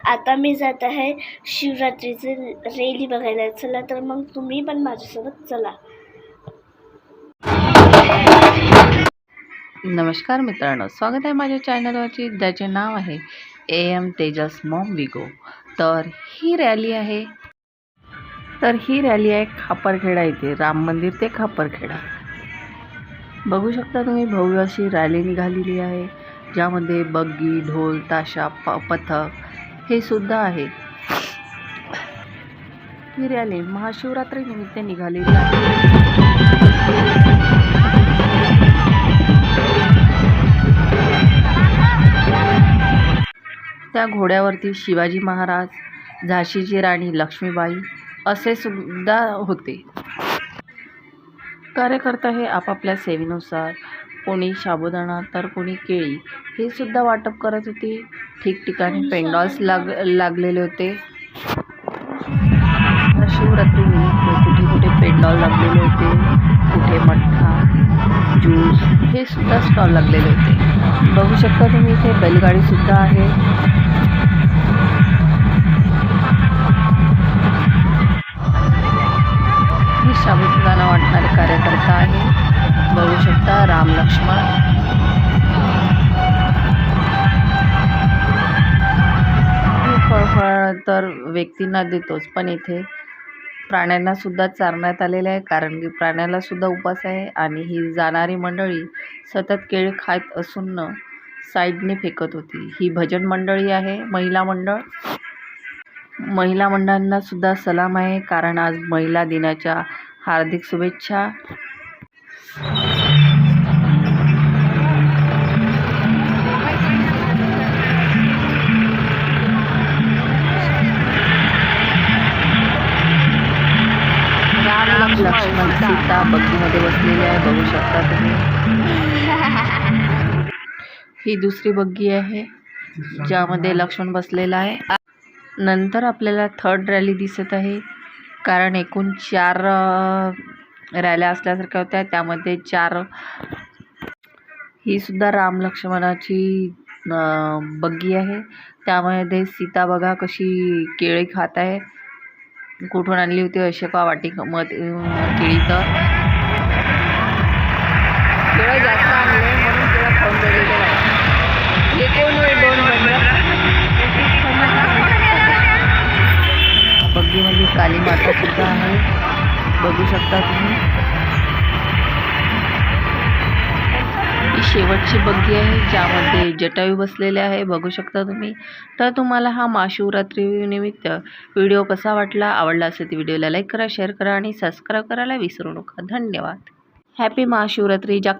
आता मी जात आहे शिवरात्रीचे रॅली बघायला. चला तर मग तुम्ही पण माझ्यासोबत चला. नमस्कार मित्रांनो, स्वागत आहे माझ्या चॅनलवरची, ज्याचे नाव आहे AM तेजस मॉम विगो. तर ही रॅली आहे खापरखेडा येथे, राम मंदिर ते खापरखेडा. बघू शकता तुम्ही, भव्य अशी रॅली निघालेली आहे, ज्यामध्ये बग्गी, ढोल, ताशा, पथक हे सुद्धा आहे. ही रॅली महाशिवरात्री निमित्त निघालेली आहे. त्या घोड्यावरती शिवाजी महाराज, झाशीची राणी लक्ष्मीबाई असे सुद्धा होते. कार्यकर्ता हे आपापल्या सेवेनुसार कोणी साबुदाणा तर कोणी केळी हे सुद्धा वाटप करत होते. ठिकठिकाणी पेंडॉल्स लागलेले होते. शिवरात्री निमित्त कुठे कुठे पेंडॉल लागलेले होते, कुठे मठ्ठा, ज्यूस हे सुद्धा स्टॉल लागलेले होते. बघू शकता तुम्ही, इथे बैलगाडी सुद्धा आहे. ही साबुदाणा वाटणारे कार्यकर्ता आहे. बघू शकता राम लक्ष्मण. फळ तर व्यक्तींना देतोच, पण इथे प्राण्यांना सुद्धा चारण्यात आलेले आहे, कारण की प्राण्याला सुद्धा उपास आहे. आणि ही जाणारी मंडळी सतत केळी खात असून साईडने फेकत होती. ही भजन मंडळी आहे, महिला मंडळांना सुद्धा सलाम आहे, कारण आज महिला दिनाच्या हार्दिक शुभेच्छा. लक्ष्मण सीता बग्गीमध्ये बसलेली आहे, बघू शकता तुम्ही. ही दुसरी बग्गी आहे, ज्यामध्ये लक्ष्मण बसलेला आहे. नंतर आपल्याला थर्ड रॅली दिसत आहे, कारण एकूण 4 रॅल्या असल्यासारख्या होत्या, त्यामध्ये 4. ही सुद्धा राम लक्ष्मणाची बग्गी आहे. त्यामध्ये सीता बघा कशी केळी खात आहे. कुठून आणली होती अशोका वाटी केळी, तर केळं जास्त आणले म्हणून केळं खाऊन गेलेलं आहे. हे कोण आहे? 2 बग्गीमध्ये काली माता सुद्धा आहे, बघू शकता तुम्ही. ही शेवटची बग्गी आहे, ज्यामध्ये जटायू बसलेले आहे, बघू शकता तुम्ही. तर तुम्हाला हा महाशिवरात्री निमित्त व्हिडिओ कसा वाटला? आवडला असेल तर व्हिडिओला लाईक करा, शेअर करा आणि सबस्क्राईब करायला विसरू नका. धन्यवाद. हॅपी महाशिवरात्री.